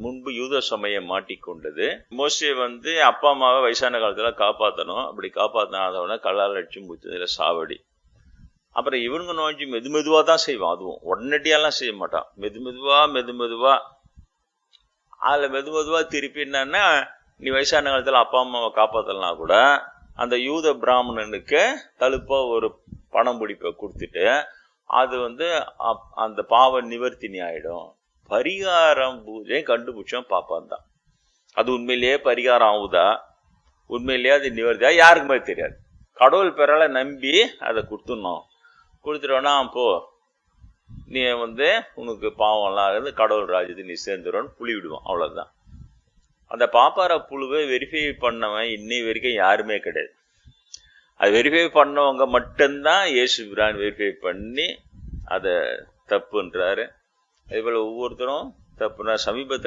முன்பு யூத சமயம் மாட்டிக்கொண்டது. மோசே அப்பா அம்மாவை வயசான காலத்துல காப்பாற்றணும். அப்படி காப்பாற்றினாதவன கல்லால் அடிச்சு முச்சதுல சாவடி. அப்புறம் இவனுங்க நோஞ்சி மெதுவா தான் செய்வான். அதுவும் உடனடியெல்லாம் செய்ய மாட்டான். மெதுமெதுவா அதுல மெதுவா திருப்பி என்னன்னா, நீ வயசான காலத்துல அப்பா அம்மாவை காப்பாத்தலாம் கூட அந்த யூத பிராமணனுக்கு தழுப்பா ஒரு பணம் பிடிப்பை கொடுத்துட்டு அது அந்த பாவ நிவர்த்தினி ஆயிடும். பரிகாரம் பூஜை கண்டுபிடிச்சோம் பாப்பான் தான். அது உண்மையிலேயே பரிகாரம் ஆகுதா, உண்மையிலேயே அது நிவர்த்தியா யாருக்குமே தெரியாது. கடவுள் பெறால நம்பி அதை கொடுத்துட்டோன்னா போ நீ உனக்கு பாவம்லாம் ஆகுது, கடவுள் ராஜ்யத்தை நீ சேர்ந்துருன்னு புளி விடுவான். அவ்வளவுதான். அந்த பாப்பார புழுவை வெரிஃபை பண்ணவன் இன்னை வரைக்கும் யாருமே கிடையாது. அது வெரிஃபை பண்ணவங்க மட்டும்தான் இயேசு பிரான் வெரிஃபை பண்ணி அதை தப்புன்றாரு. அதே போல ஒவ்வொருத்தரும் தப்புனா சமீபத்தில்